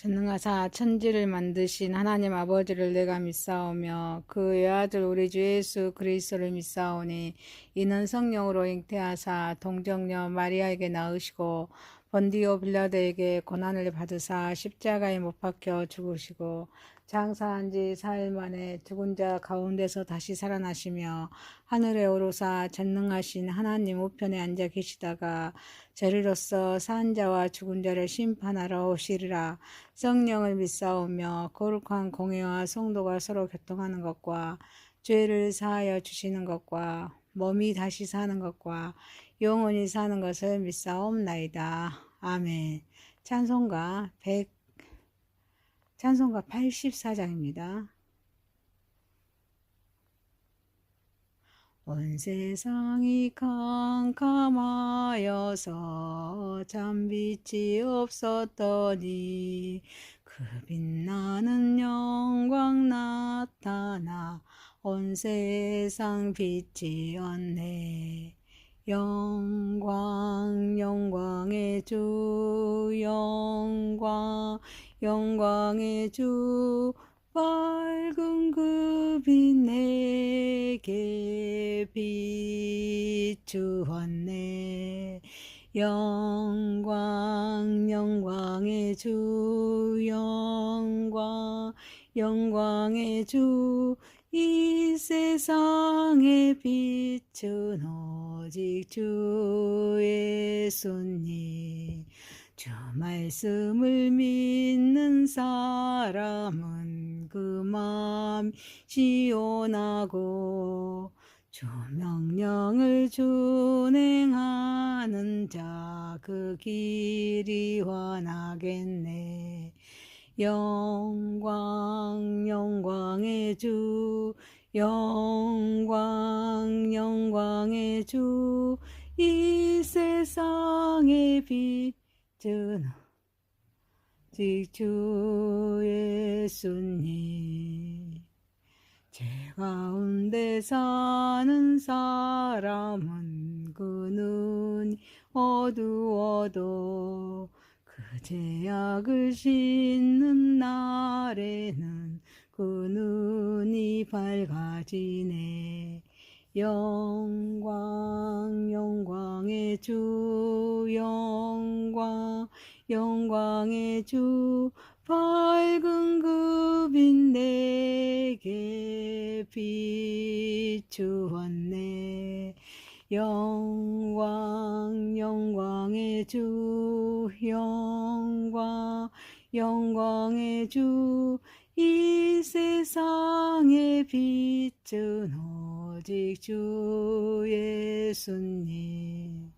전능하사 천지를 만드신 하나님 아버지를 내가 믿사오며 그 외아들 우리 주 예수 그리스도를 믿사오니 이는 성령으로 잉태하사 동정녀 마리아에게 낳으시고 번디오 빌라도에게 고난을 받으사 십자가에 못 박혀 죽으시고 장사한 지 4일 만에 죽은 자 가운데서 다시 살아나시며 하늘에 오르사 전능하신 하나님 우편에 앉아 계시다가 저리로서 산 자와 죽은 자를 심판하러 오시리라. 성령을 믿사오며 거룩한 공회와 성도가 서로 교통하는 것과 죄를 사하여 주시는 것과 몸이 다시 사는 것과 영원히 사는 것을 믿사옵나이다. 아멘. 찬송가 84장입니다. 온 세상이 캄캄하여서 잠빛이 없었더니 그 빛나는 영광 나타나 온 세상 빛이었네. 영광 영광의 주 영광 영광의 주 밝은 그 빛 내게 비추었네. 영광 영광의 주 영광 영광의 주 이 세상의 빛은 오직 주 예수님. 주 말씀을 믿는 사람은 그 마음 시원하고 주 명령을 준행하는 자 그 길이 환하겠네. 영광 영광의 주 영광 영광의 주 이 세상의 빛은 오직 주 예수님. 죄 가운데 사는 사람은 그 눈이 어두워도 그 죄악을 씻는 날에는 그 눈이 밝아지네. 영광 영광의 주 영광 영광의 주 밝은 그 빛 내게 비추었네. 영광 영광의 주 영광 영광의 주 이 세상의 빛은 오직 주 예수님.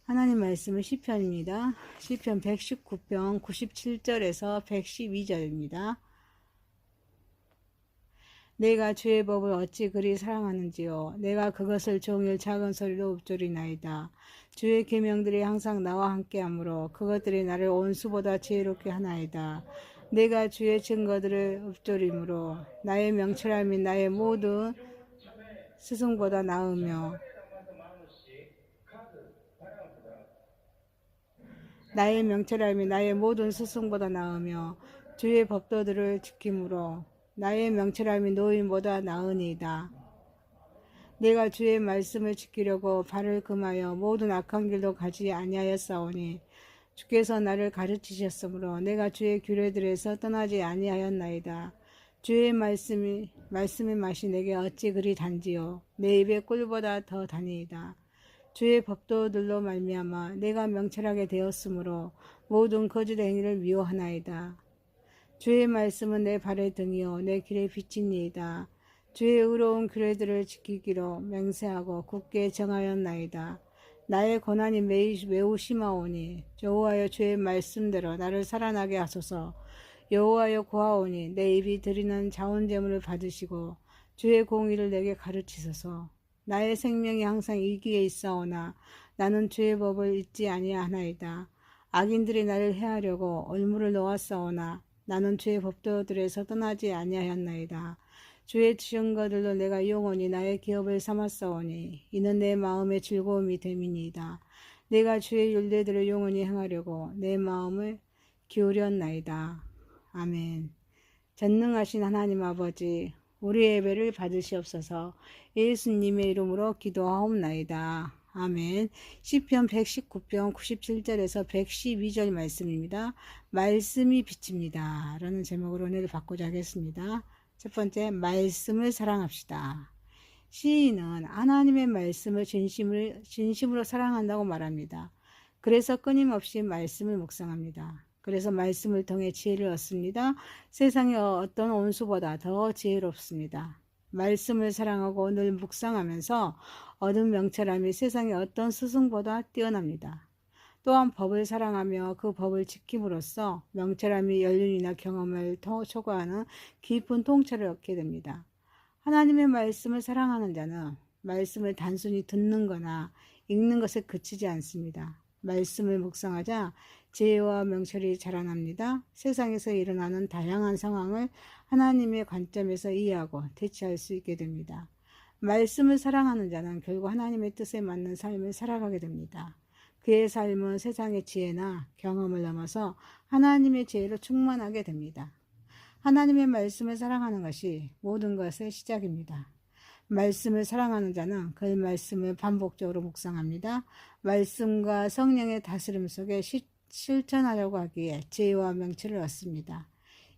하나님 말씀은 시편입니다. 시편 119편 97절에서 112절입니다. 내가 주의 법을 어찌 그리 사랑하는지요. 내가 그것을 종일 작은 소리로 읊조리나이다. 주의 계명들이 항상 나와 함께하므로 그것들이 나를 온수보다 지혜롭게 하나이다. 내가 주의 증거들을 읊조림으로 나의 명철함이 나의 모든 스승보다 나으며 나의 명철함이 나의 모든 스승보다 나으며 주의 법도들을 지킴으로 나의 명철함이 노인보다 나으니이다. 내가 주의 말씀을 지키려고 발을 금하여 모든 악한 길로 가지 아니하였사오니 주께서 나를 가르치셨으므로 내가 주의 규례들에서 떠나지 아니하였나이다. 주의 말씀의 맛이 내게 어찌 그리 단지요. 내 입의 꿀보다 더 다니이다. 주의 법도들로 말미암아 내가 명철하게 되었으므로 모든 거짓 행위를 미워하나이다. 주의 말씀은 내 발의 등이요 내 길의 빛이니이다. 주의 의로운 규례들을 지키기로 맹세하고 굳게 정하였나이다. 나의 고난이 매우 심하오니 여호와여 주의 말씀대로 나를 살아나게 하소서. 여호와여 구하오니 내 입이 드리는 자원제물을 받으시고 주의 공의를 내게 가르치소서. 나의 생명이 항상 이기에 있사오나 나는 주의 법을 잊지 아니하나이다. 악인들이 나를 해하려고 얼물을 놓았사오나 나는 주의 법도들에서 떠나지 아니하였나이다. 주의 증거들로 내가 영원히 나의 기업을 삼았사오니 이는 내 마음의 즐거움이 됨이니이다. 내가 주의 율례들을 영원히 행하려고 내 마음을 기울였나이다. 아멘. 전능하신 하나님 아버지, 우리 예배를 받으시옵소서. 예수님의 이름으로 기도하옵나이다. 아멘. 시편 119편 97절에서 112절 말씀입니다. 말씀이 빛입니다. 라는 제목으로 은혜를 받고자 하겠습니다. 첫 번째, 말씀을 사랑합시다. 시인은 하나님의 말씀을 진심으로 사랑한다고 말합니다. 그래서 끊임없이 말씀을 묵상합니다. 그래서 말씀을 통해 지혜를 얻습니다. 세상의 어떤 온수보다 더 지혜롭습니다. 말씀을 사랑하고 늘 묵상하면서 얻은 명철함이 세상의 어떤 스승보다 뛰어납니다. 또한 법을 사랑하며 그 법을 지킴으로써 명철함이 연륜이나 경험을 초과하는 깊은 통찰을 얻게 됩니다. 하나님의 말씀을 사랑하는 자는 말씀을 단순히 듣는 거나 읽는 것에 그치지 않습니다. 말씀을 묵상하자 지혜와 명철이 자라납니다. 세상에서 일어나는 다양한 상황을 하나님의 관점에서 이해하고 대처할 수 있게 됩니다. 말씀을 사랑하는 자는 결국 하나님의 뜻에 맞는 삶을 살아가게 됩니다. 그의 삶은 세상의 지혜나 경험을 넘어서 하나님의 지혜로 충만하게 됩니다. 하나님의 말씀을 사랑하는 것이 모든 것의 시작입니다. 말씀을 사랑하는 자는 그 말씀을 반복적으로 묵상합니다. 말씀과 성령의 다스림 속에 실천하려고 하기에 지혜와 명철을 얻습니다.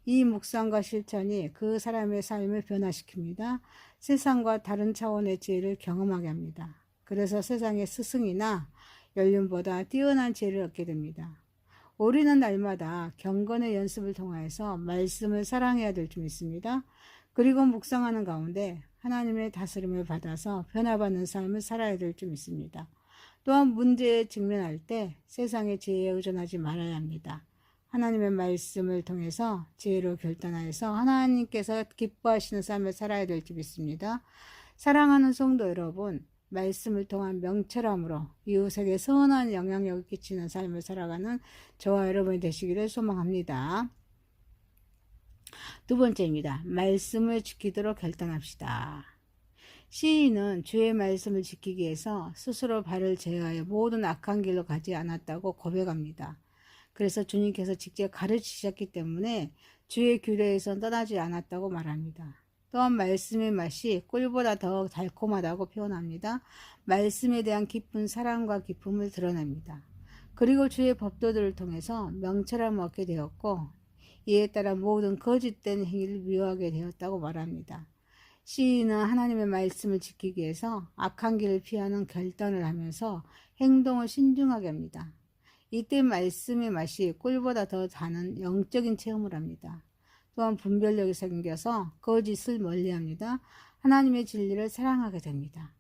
이 묵상과 실천이 그 사람의 삶을 변화시킵니다. 세상과 다른 차원의 지혜를 경험하게 합니다. 그래서 세상의 스승이나 연륜보다 뛰어난 지혜를 얻게 됩니다. 우리는 날마다 경건의 연습을 통해서 말씀을 사랑해야 될 줄 믿습니다. 그리고 묵상하는 가운데 하나님의 다스림을 받아서 변화받는 삶을 살아야 될 줄 믿습니다. 또한 문제에 직면할 때 세상의 지혜에 의존하지 말아야 합니다. 하나님의 말씀을 통해서 지혜로 결단하여서 하나님께서 기뻐하시는 삶을 살아야 될 줄 믿습니다. 사랑하는 성도 여러분, 말씀을 통한 명철함으로 이웃에게 선한 영향력을 끼치는 삶을 살아가는 저와 여러분이 되시기를 소망합니다. 두 번째입니다. 말씀을 지키도록 결단합시다. 시인은 주의 말씀을 지키기 위해서 스스로 발을 제어하여 모든 악한 길로 가지 않았다고 고백합니다. 그래서 주님께서 직접 가르치셨기 때문에 주의 규례에서 떠나지 않았다고 말합니다. 또한 말씀의 맛이 꿀보다 더 달콤하다고 표현합니다. 말씀에 대한 깊은 사랑과 기쁨을 드러냅니다. 그리고 주의 법도들을 통해서 명철함을 얻게 되었고 이에 따라 모든 거짓된 행위를 미워하게 되었다고 말합니다. 시인은 하나님의 말씀을 지키기 위해서 악한 길을 피하는 결단을 하면서 행동을 신중하게 합니다. 이때 말씀의 맛이 꿀보다 더 다는 영적인 체험을 합니다. 또한 분별력이 생겨서 거짓을 멀리합니다. 하나님의 진리를 사랑하게 됩니다.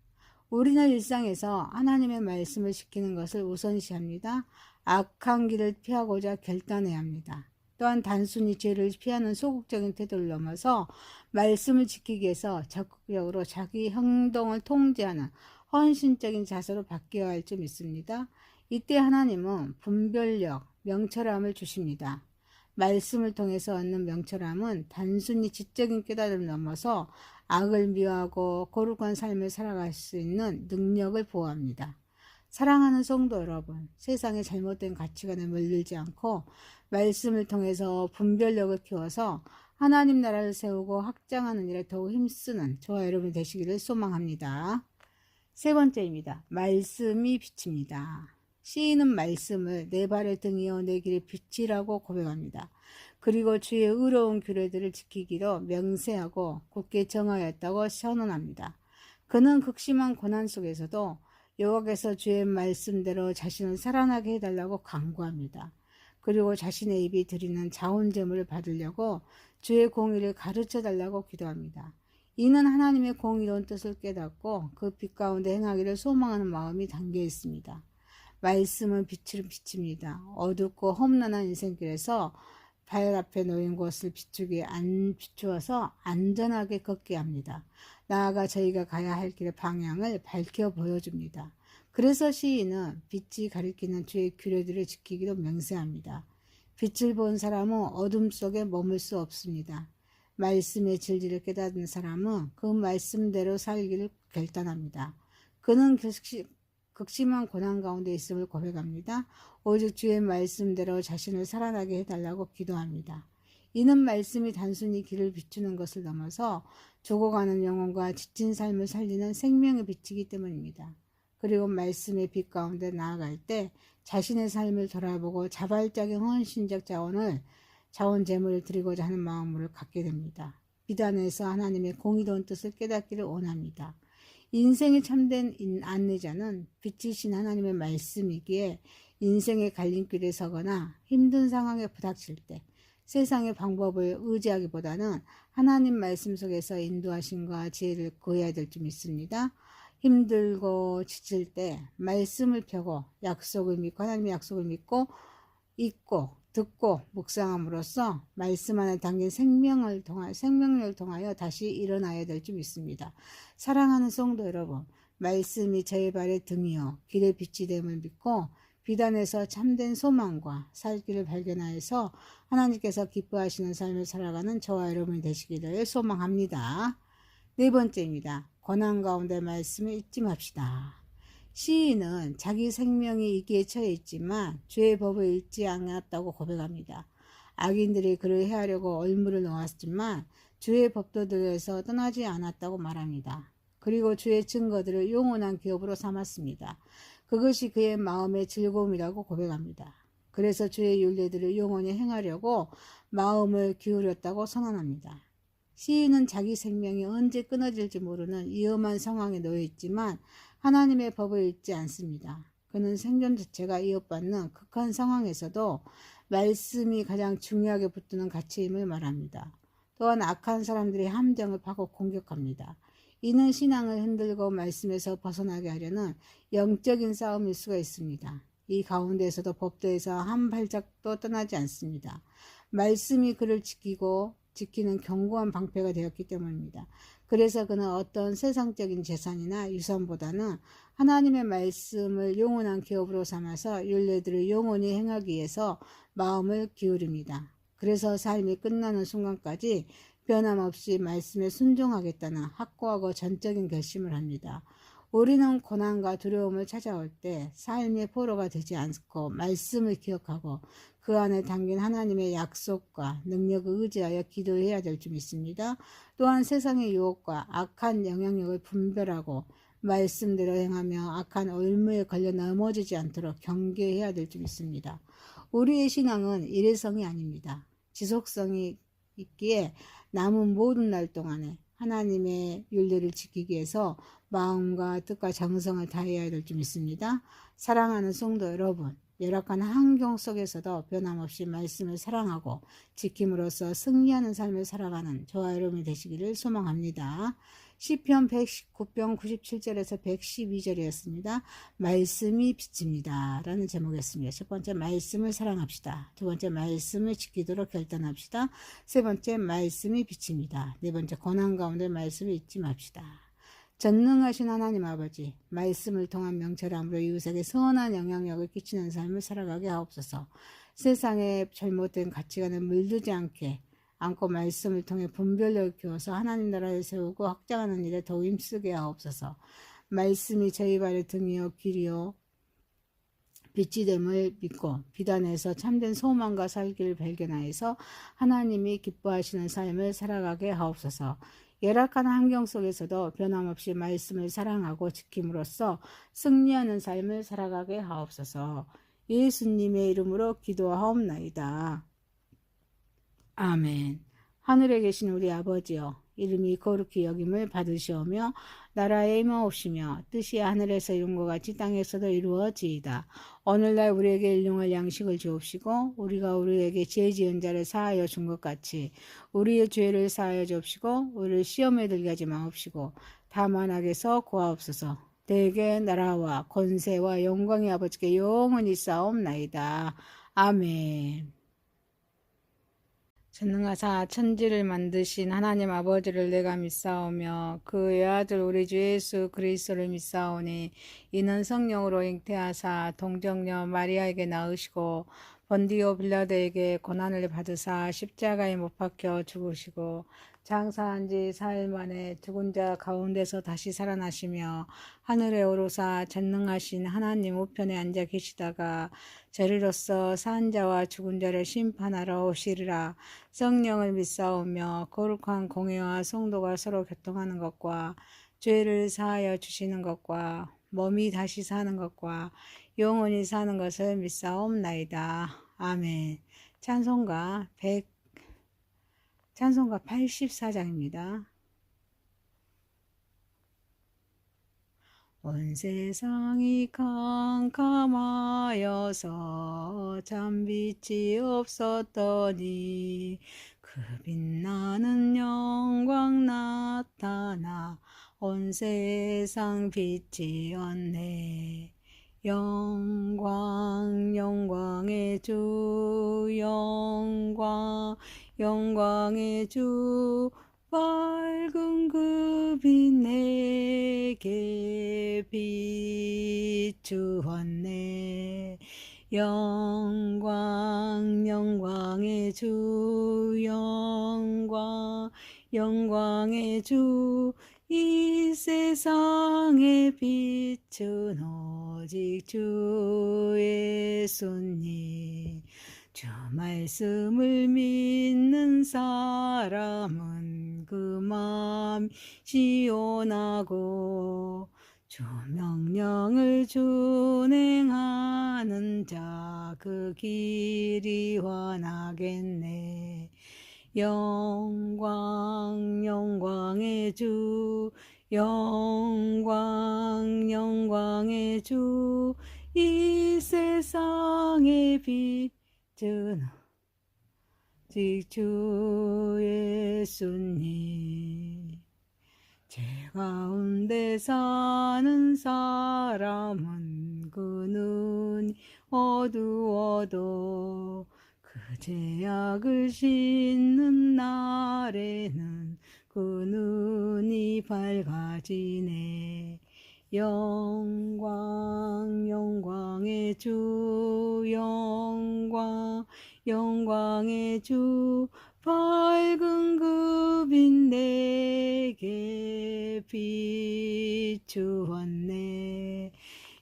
우리는 일상에서 하나님의 말씀을 지키는 것을 우선시합니다. 악한 길을 피하고자 결단해야 합니다. 또한 단순히 죄를 피하는 소극적인 태도를 넘어서 말씀을 지키기 위해서 적극적으로 자기 행동을 통제하는 헌신적인 자세로 바뀌어야 할 줄 믿습니다. 이때 하나님은 분별력, 명철함을 주십니다. 말씀을 통해서 얻는 명철함은 단순히 지적인 깨달음을 넘어서 악을 미워하고 거룩한 삶을 살아갈 수 있는 능력을 보호합니다. 사랑하는 성도 여러분, 세상의 잘못된 가치관에 물들지 않고 말씀을 통해서 분별력을 키워서 하나님 나라를 세우고 확장하는 일에 더욱 힘쓰는 저와 여러분 되시기를 소망합니다. 세 번째입니다. 말씀이 빛입니다. 시인은 말씀을 내 발의 등이요 내 길의 빛이라고 고백합니다. 그리고 주의 의로운 규례들을 지키기로 명세하고 굳게 정하였다고 선언합니다. 그는 극심한 고난 속에서도 여호와께서 주의 말씀대로 자신을 살아나게 해달라고 간구합니다. 그리고 자신의 입이 드리는 자원제물을 받으려고 주의 공의를 가르쳐달라고 기도합니다. 이는 하나님의 공의로운 뜻을 깨닫고 그 빛 가운데 행하기를 소망하는 마음이 담겨 있습니다. 말씀은 빛을 비칩니다. 어둡고 험난한 인생길에서 발 앞에 놓인 곳을 비추어서 안전하게 걷게 합니다. 나아가 저희가 가야 할 길의 방향을 밝혀 보여줍니다. 그래서 시인은 빛이 가리키는 주의 규례들을 지키기로 맹세합니다. 빛을 본 사람은 어둠 속에 머물 수 없습니다. 말씀의 진리를 깨닫는 사람은 그 말씀대로 살기를 결단합니다. 그는 극심한 고난 가운데 있음을 고백합니다. 오직 주의 말씀대로 자신을 살아나게 해달라고 기도합니다. 이는 말씀이 단순히 길을 비추는 것을 넘어서 죽어가는 영혼과 지친 삶을 살리는 생명의 빛이기 때문입니다. 그리고 말씀의 빛 가운데 나아갈 때 자신의 삶을 돌아보고 자발적인 헌신적 자원 제물을 드리고자 하는 마음을 갖게 됩니다. 비단에서 하나님의 공의로운 뜻을 깨닫기를 원합니다. 인생의 참된 안내자는 빛이신 하나님의 말씀이기에 인생의 갈림길에 서거나 힘든 상황에 부닥칠 때 세상의 방법을 의지하기보다는 하나님 말씀 속에서 인도하심과 지혜를 구해야 될 줄 믿습니다. 힘들고 지칠 때 말씀을 펴고 약속을 믿고 하나님의 약속을 믿고 읽고 듣고 묵상함으로써 말씀 안에 담긴 생명력을 통하여 다시 일어나야 될 줄 믿습니다. 사랑하는 성도 여러분, 말씀이 저의 발의 등이요 길의 빛이 됨을 믿고 비단에서 참된 소망과 살 길을 발견하여서 하나님께서 기뻐하시는 삶을 살아가는 저와 여러분이 되시기를 소망합니다. 네 번째입니다. 고난 가운데 말씀을 잊지 맙시다. 시인은 자기 생명이 위기에 처해 있지만 주의 법을 잊지 않았다고 고백합니다. 악인들이 그를 해하려고 얼물을 놓았지만 주의 법도들에서 떠나지 않았다고 말합니다. 그리고 주의 증거들을 영원한 기업으로 삼았습니다. 그것이 그의 마음의 즐거움이라고 고백합니다. 그래서 주의 율례들을 영원히 행하려고 마음을 기울였다고 선언합니다. 시인은 자기 생명이 언제 끊어질지 모르는 위험한 상황에 놓여 있지만 하나님의 법을 잊지 않습니다. 그는 생존 자체가 위협받는 극한 상황에서도 말씀이 가장 중요하게 붙드는 가치임을 말합니다. 또한 악한 사람들이 함정을 파고 공격합니다. 이는 신앙을 흔들고 말씀에서 벗어나게 하려는 영적인 싸움일 수가 있습니다. 이 가운데에서도 법도에서 한 발짝도 떠나지 않습니다. 말씀이 그를 지키는 견고한 방패가 되었기 때문입니다. 그래서 그는 어떤 세상적인 재산이나 유산보다는 하나님의 말씀을 영원한 기업으로 삼아서 율례들을 영원히 행하기 위해서 마음을 기울입니다. 그래서 삶이 끝나는 순간까지 변함없이 말씀에 순종하겠다는 확고하고 전적인 결심을 합니다. 우리는 고난과 두려움을 찾아올 때 삶의 포로가 되지 않고 말씀을 기억하고 그 안에 담긴 하나님의 약속과 능력을 의지하여 기도해야 될 줄 믿습니다. 또한 세상의 유혹과 악한 영향력을 분별하고 말씀대로 행하며 악한 올무에 걸려 넘어지지 않도록 경계해야 될 줄 믿습니다. 우리의 신앙은 일회성이 아닙니다. 지속성이 있기에 남은 모든 날 동안에 하나님의 율례를 지키기 위해서 마음과 뜻과 정성을 다해야 될 줄 믿습니다. 사랑하는 성도 여러분, 열악한 환경 속에서도 변함없이 말씀을 사랑하고 지킴으로써 승리하는 삶을 살아가는 저와 여러분이 되시기를 소망합니다. 시편 119편 97절에서 112절이었습니다. 말씀이 빛입니다. 라는 제목이었습니다. 첫 번째, 말씀을 사랑합시다. 두 번째, 말씀을 지키도록 결단합시다. 세 번째, 말씀이 빛입니다. 네 번째, 고난 가운데 말씀을 잊지 맙시다. 전능하신 하나님 아버지, 말씀을 통한 명철함으로 이웃에게 선한 영향력을 끼치는 삶을 살아가게 하옵소서. 세상의 잘못된 가치관에 물들지 않고 말씀을 통해 분별력을 키워서 하나님 나라를 세우고 확장하는 일에 더욱 힘쓰게 하옵소서. 말씀이 저희 발의 등이요 길이요 빛이 됨을 믿고 비단에서 참된 소망과 살기를 발견하여서 하나님이 기뻐하시는 삶을 살아가게 하옵소서. 열악한 환경 속에서도 변함없이 말씀을 사랑하고 지킴으로써 승리하는 삶을 살아가게 하옵소서. 예수님의 이름으로 기도하옵나이다. 아멘. 하늘에 계신 우리 아버지여, 이름이 거룩히 여김을 받으시오며 나라에 임하옵시며 뜻이 하늘에서 이룬 것 같이 땅에서도 이루어지이다. 오늘날 우리에게 일용할 양식을 주옵시고 우리가 우리에게 죄 지은 자를 사하여 준 것 같이 우리의 죄를 사하여 주옵시고 우리를 시험에 들게 하지 마옵시고 다만 악에서 구하옵소서. 대개 나라와 권세와 영광의 아버지께 영원히 싸움나이다. 아멘. 전능하사 천지를 만드신 하나님 아버지를 내가 믿사오며 그의 아들 우리 주 예수 그리스도를 믿사오니 이는 성령으로 잉태하사 동정녀 마리아에게 낳으시고 번디오 빌라드에게 고난을 받으사 십자가에 못 박혀 죽으시고 장사한 지 4일 만에 죽은 자 가운데서 다시 살아나시며 하늘에 오르사 전능하신 하나님 우편에 앉아 계시다가 저리로서 산 자와 죽은 자를 심판하러 오시리라. 성령을 믿사오며 거룩한 공회와 성도가 서로 교통하는 것과 죄를 사하여 주시는 것과 몸이 다시 사는 것과 영원히 사는 것을 믿사옵나이다. 아멘. 찬송가 84장입니다. 온 세상이 캄캄하여서 잠빛이 없었더니 그 빛나는 영광 나타나 온 세상 빛이었네. 영광 영광의 주 영광 영광의 주 밝은 그 빛 내게 비추었네. 영광 영광의 주 영광 영광의 주 이 세상의 빛은 오직 주 예수님. 주 말씀을 믿는 사람은 그 마음 시원하고 주 명령을 준행하는 자 그 길이 환하겠네. 영광 영광의 주 영광 영광의 주 이 세상의 빛은 오직 주 예수님. 죄 가운데 사는 사람은 그 눈이 어두워도 그 죄악을 씻는 날에는 그 눈이 밝아지네. 영광 영광의 주 영광 영광의 주 밝은 그 빛 내게 비추었네.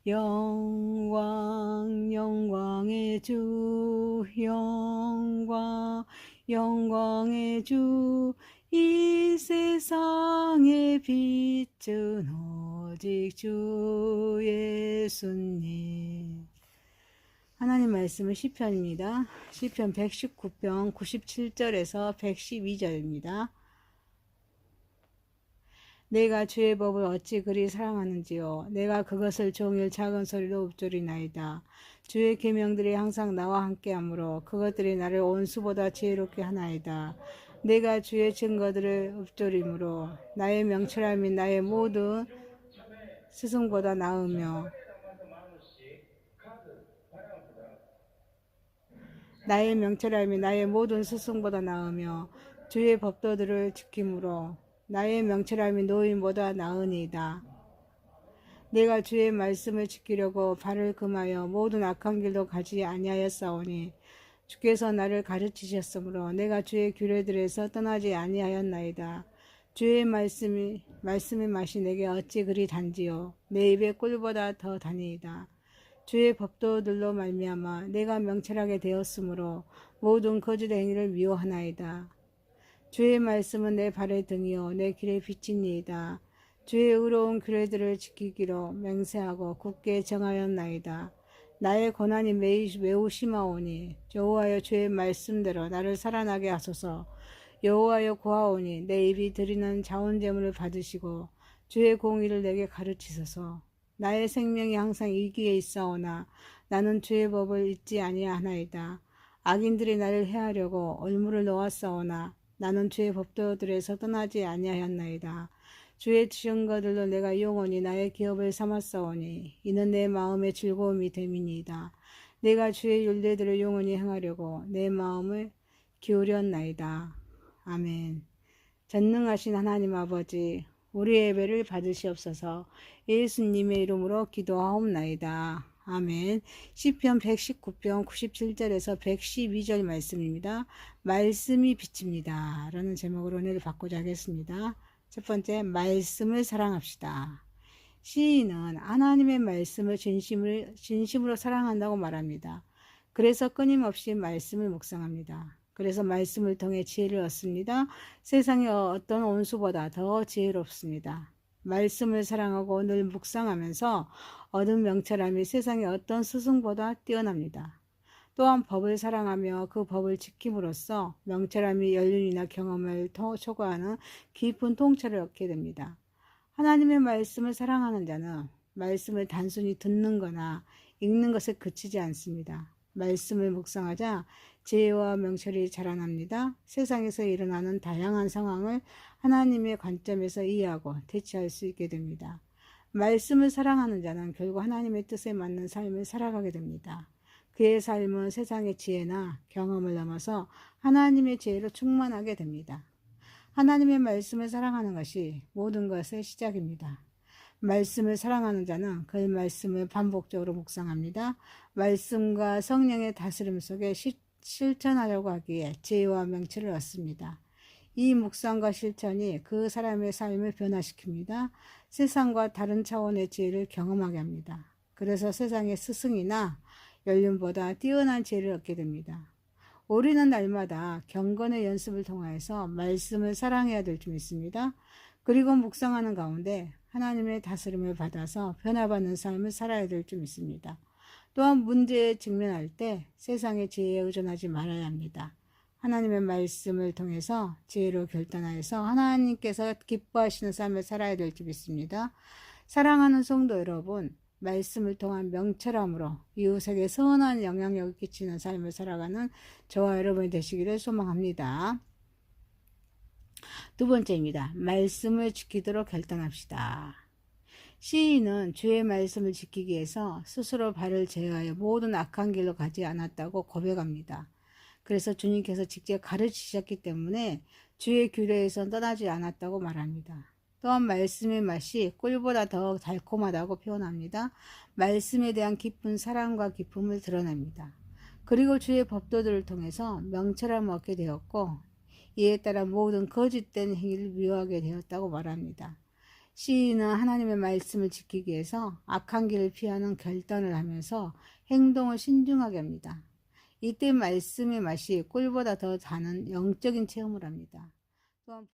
영광 영광의 주 영광 영광의 주 이 세상의 빛은 오직 주 예수님. 하나님 말씀은 시편입니다. 시편 119편 97절에서 112절입니다. 내가 주의 법을 어찌 그리 사랑하는지요. 내가 그것을 종일 작은 소리로 읊조리나이다. 주의 계명들이 항상 나와 함께하므로 그것들이 나를 온수보다 지혜롭게 하나이다. 내가 주의 증거들을 읊조림으로 나의 명철함이 나의 모든 스승보다 나으며 나의 명철함이 나의 모든 스승보다 나으며 주의 법도들을 지킴으로 나의 명철함이 노인보다 나으니이다. 내가 주의 말씀을 지키려고 발을 금하여 모든 악한 길도 가지 아니하였사오니 주께서 나를 가르치셨으므로 내가 주의 규례들에서 떠나지 아니하였나이다. 주의 말씀의 맛이 내게 어찌 그리 단지요. 내 입의 꿀보다 더 다니이다. 주의 법도들로 말미암아 내가 명철하게 되었으므로 모든 거짓 행위를 미워하나이다. 주의 말씀은 내 발의 등이요 내 길의 빛이니이다. 주의 의로운 규례들을 지키기로 맹세하고 굳게 정하였나이다. 나의 고난이 매우 심하오니 여호와여 주의 말씀대로 나를 살아나게 하소서. 여호와여 구하오니 내 입이 드리는 자원제물을 받으시고 주의 공의를 내게 가르치소서. 나의 생명이 항상 이기에 있사오나 나는 주의 법을 잊지 아니하나이다. 악인들이 나를 해하려고 얼물을 놓았사오나 나는 주의 법도들에서 떠나지 아니하였나이다. 주의 증거들로 내가 영원히 나의 기업을 삼았사오니 이는 내 마음의 즐거움이 됨이니이다. 내가 주의 율례들을 영원히 행하려고 내 마음을 기울였나이다. 아멘. 전능하신 하나님 아버지, 우리 예배를 받으시옵소서. 예수님의 이름으로 기도하옵나이다. 아멘. 시편 119편 97절에서 112절 말씀입니다. 말씀이 빛입니다. 라는 제목으로 은혜를 받고자 하겠습니다. 첫 번째, 말씀을 사랑합시다. 시인은 하나님의 말씀을 진심으로 사랑한다고 말합니다. 그래서 끊임없이 말씀을 묵상합니다. 그래서 말씀을 통해 지혜를 얻습니다. 세상의 어떤 온수보다 더 지혜롭습니다. 말씀을 사랑하고 늘 묵상하면서 얻은 명철함이 세상의 어떤 스승보다 뛰어납니다. 또한 법을 사랑하며 그 법을 지킴으로써 명철함이 연륜이나 경험을 초과하는 깊은 통찰을 얻게 됩니다. 하나님의 말씀을 사랑하는 자는 말씀을 단순히 듣는 거나 읽는 것에 그치지 않습니다. 말씀을 묵상하자 지혜와 명철이 자라납니다. 세상에서 일어나는 다양한 상황을 하나님의 관점에서 이해하고 대처할 수 있게 됩니다. 말씀을 사랑하는 자는 결국 하나님의 뜻에 맞는 삶을 살아가게 됩니다. 그의 삶은 세상의 지혜나 경험을 넘어서 하나님의 지혜로 충만하게 됩니다. 하나님의 말씀을 사랑하는 것이 모든 것의 시작입니다. 말씀을 사랑하는 자는 그 말씀을 반복적으로 묵상합니다. 말씀과 성령의 다스림 속에 실천하려고 하기에 지혜와 명철을 얻습니다. 이 묵상과 실천이 그 사람의 삶을 변화시킵니다. 세상과 다른 차원의 지혜를 경험하게 합니다. 그래서 세상의 스승이나 연륜보다 뛰어난 지혜를 얻게 됩니다. 우리는 날마다 경건의 연습을 통해서 말씀을 사랑해야 될 줄 믿습니다. 그리고 묵상하는 가운데 하나님의 다스림을 받아서 변화받는 삶을 살아야 될 줄 믿습니다. 또한 문제에 직면할 때 세상의 지혜에 의존하지 말아야 합니다. 하나님의 말씀을 통해서 지혜로 결단하여서 하나님께서 기뻐하시는 삶을 살아야 될 줄 믿습니다. 사랑하는 성도 여러분, 말씀을 통한 명철함으로 이웃에게 선한 영향력을 끼치는 삶을 살아가는 저와 여러분이 되시기를 소망합니다. 두 번째입니다. 말씀을 지키도록 결단합시다. 시인은 주의 말씀을 지키기 위해서 스스로 발을 제어하여 모든 악한 길로 가지 않았다고 고백합니다. 그래서 주님께서 직접 가르치셨기 때문에 주의 규례에서 떠나지 않았다고 말합니다. 또한 말씀의 맛이 꿀보다 더 달콤하다고 표현합니다. 말씀에 대한 깊은 사랑과 기쁨을 드러냅니다. 그리고 주의 법도들을 통해서 명철함을 얻게 되었고 이에 따라 모든 거짓된 행위를 미워하게 되었다고 말합니다. 시인은 하나님의 말씀을 지키기 위해서 악한 길을 피하는 결단을 하면서 행동을 신중하게 합니다. 이때 말씀의 맛이 꿀보다 더 다는 영적인 체험을 합니다. 또한